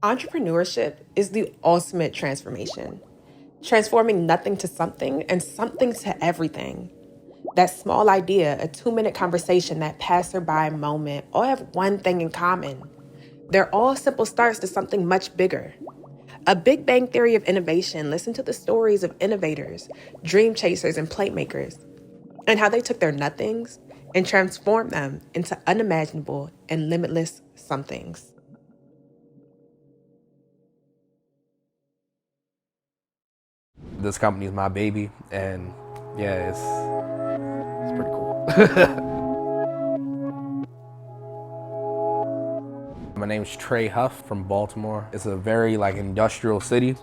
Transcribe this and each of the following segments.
Entrepreneurship is the ultimate transformation, transforming nothing to something and something to everything. That small idea, a 2-minute conversation, that passerby moment, all have one thing in common. They're all simple starts to something much bigger. A Big Bang Theory of innovation. Listen to the stories of innovators, dream chasers, and playmakers, and how they took their nothings and transformed them into unimaginable and limitless somethings. This company is my baby, and yeah, it's pretty cool. My name's Trey Huff from Baltimore. It's a very industrial city,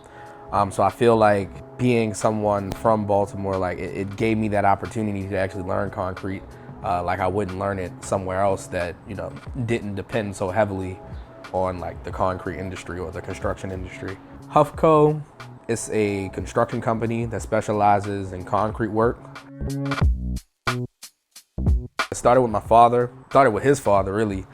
so I feel like being someone from Baltimore, it gave me that opportunity to actually learn concrete. I wouldn't learn it somewhere else that didn't depend so heavily on the concrete industry or the construction industry. HuffCo is a construction company that specializes in concrete work. It started with my father, started with his father really,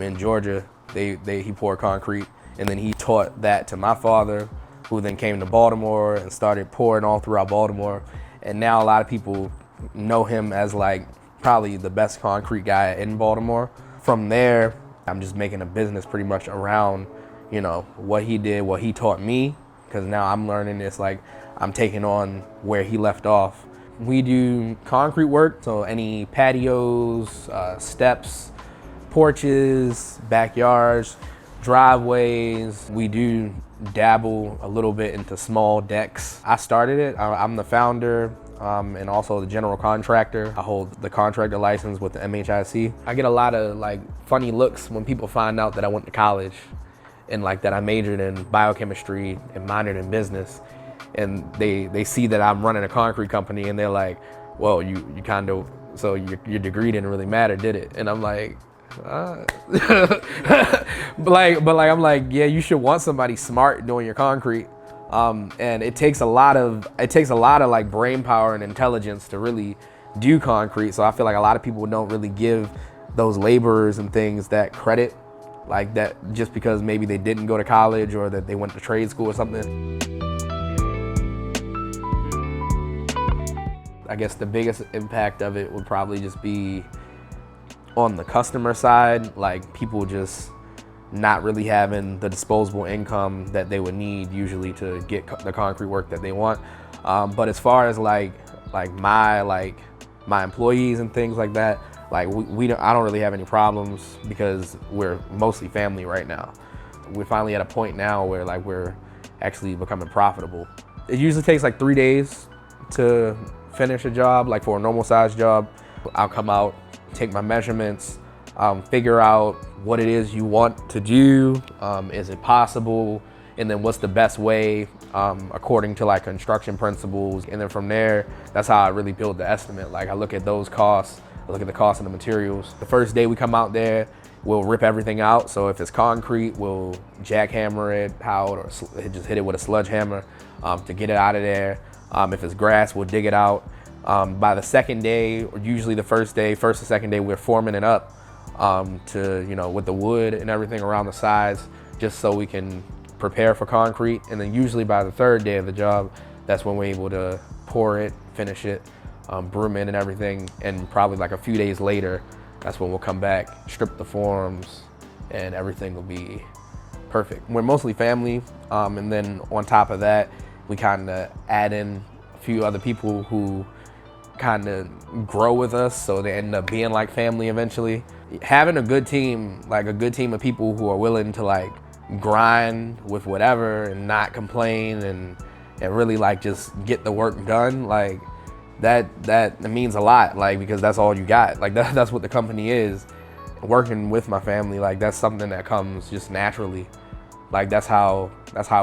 in Georgia. He poured concrete, and then he taught that to my father, who then came to Baltimore and started pouring all throughout Baltimore. And now a lot of people know him as probably the best concrete guy in Baltimore. From there, I'm just making a business pretty much around, what he did, what he taught me, because now I'm learning this, I'm taking on where he left off. We do concrete work, so any patios, steps, porches, backyards, driveways. We do dabble a little bit into small decks. I started it. I'm the founder and also the general contractor. I hold the contractor license with the MHIC. I get a lot of funny looks when people find out that I went to college and that I majored in biochemistry and minored in business. And they see that I'm running a concrete company, and they're like, well, you kind of, so your degree didn't really matter, did it? And I'm like, but I'm like, yeah, you should want somebody smart doing your concrete. And it takes a lot of brain power and intelligence to really do concrete. So I feel like a lot of people don't really give those laborers and things that credit, that just because maybe they didn't go to college or that they went to trade school or something. I guess the biggest impact of it would probably just be on the customer side, people just not really having the disposable income that they would need usually to get the concrete work that they want. But as far as my employees and things like that, I don't really have any problems because we're mostly family right now. We're finally at a point now where we're actually becoming profitable. It usually takes 3 days to finish a job, for a normal size job. I'll come out, take my measurements, figure out what it is you want to do, is it possible, and then what's the best way according to construction principles. And then from there, that's how I really build the estimate. I look at those costs, I look at the cost of the materials. The first day we come out there, we'll rip everything out. So if it's concrete, we'll jackhammer it out or just hit it with a sludge hammer to get it out of there. If it's grass, we'll dig it out. By the second day, or usually the first or second day, we're forming it up with the wood and everything around the sides, just so we can prepare for concrete. And then usually by the third day of the job, that's when we're able to pour it, finish it, broom it and everything. And probably a few days later, that's when we'll come back, strip the forms, and everything will be perfect. We're mostly family, and then on top of that, we kind of add in a few other people who kind of grow with us, so they end up being like family eventually. Having a good team, a good team of people who are willing to grind with whatever and not complain and really just get the work done, that means a lot, because that's all you got. That's what the company is. Working with my family, that's something that comes just naturally. That's how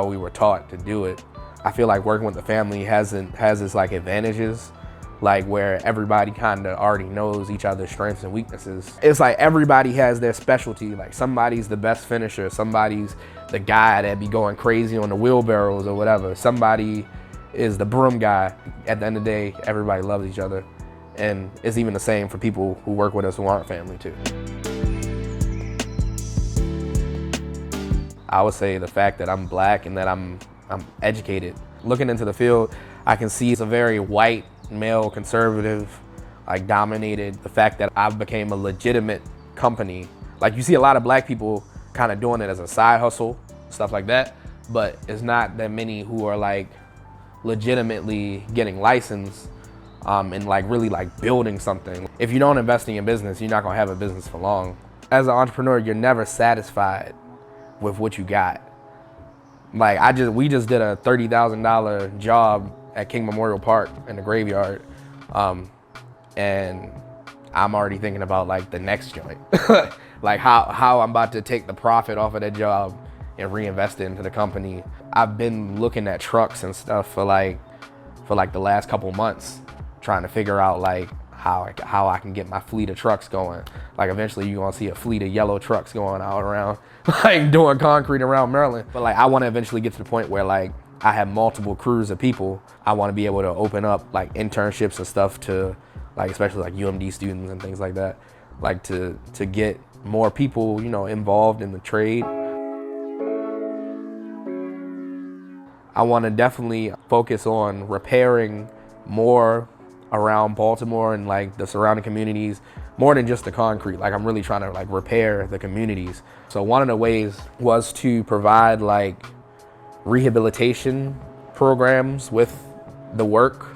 we were taught to do it. I feel like working with the family has its advantages, where everybody kind of already knows each other's strengths and weaknesses. It's everybody has their specialty. Somebody's the best finisher, somebody's the guy that be going crazy on the wheelbarrows or whatever. Somebody is the broom guy. At the end of the day, everybody loves each other. And it's even the same for people who work with us who aren't family too. I would say the fact that I'm black and that I'm educated. Looking into the field, I can see it's a very white, male, conservative, like dominated. The fact that I've became a legitimate company. Like you see a lot of black people kind of doing it as a side hustle, stuff like that, but it's not that many who are like legitimately getting licensed and like really like building something. If you don't invest in your business, you're not gonna have a business for long. As an entrepreneur, you're never satisfied with what you got. Like we just did a $30,000 job at King Memorial Park in the graveyard, and I'm already thinking about like the next joint, like how I'm about to take the profit off of that job and reinvest it into the company. I've been looking at trucks and stuff for like the last couple months, trying to figure out like how I can get my fleet of trucks going. Like eventually you're gonna see a fleet of yellow trucks going out around, like doing concrete around Maryland. But like I wanna eventually get to the point where like I have multiple crews of people. I wanna be able to open up like internships and stuff to like, especially like UMD students and things like that, like to get more people, you know, involved in the trade. I wanna definitely focus on repairing more around Baltimore and like the surrounding communities, more than just the concrete. Like I'm really trying to like repair the communities. So one of the ways was to provide like rehabilitation programs with the work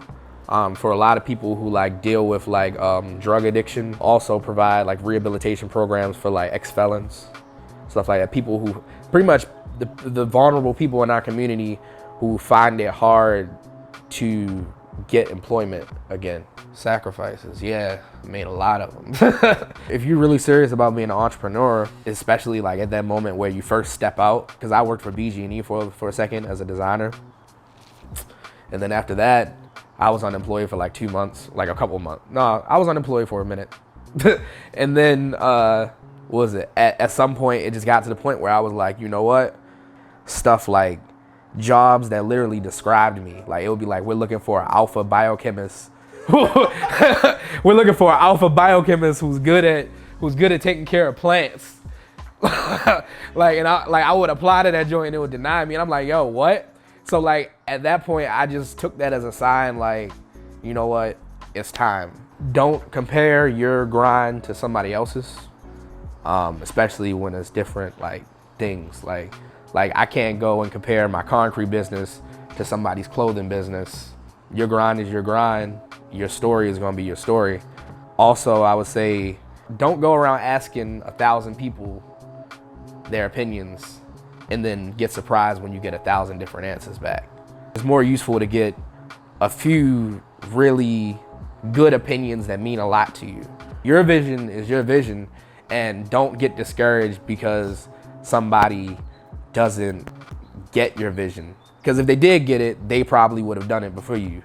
for a lot of people who like deal with like drug addiction. Also provide like rehabilitation programs for like ex-felons, stuff like that. People who pretty much the vulnerable people in our community who find it hard to get employment again. Sacrifices, yeah, made a lot of them. If you're really serious about being an entrepreneur, especially like at that moment where you first step out, because I worked for BG&E for a second as a designer, and then after that, I was unemployed for like 2 months, like a couple months. No, I was unemployed for a minute. And then, what was it? At some point, it just got to the point where I was like, you know what? Stuff like jobs that literally described me. Like it would be like, we're looking for an alpha biochemist. We're looking for an alpha biochemist who's good at taking care of plants. I would apply to that joint and it would deny me. And I'm like, yo, what? So like at that point, I just took that as a sign like, you know what? It's time. Don't compare your grind to somebody else's, especially when it's different like things. Like I can't go and compare my concrete business to somebody's clothing business. Your grind is your grind. Your story is gonna be your story. Also, I would say, don't go around asking 1,000 people their opinions and then get surprised when you get 1,000 different answers back. It's more useful to get a few really good opinions that mean a lot to you. Your vision is your vision, and don't get discouraged because somebody doesn't get your vision. Because if they did get it, they probably would have done it before you.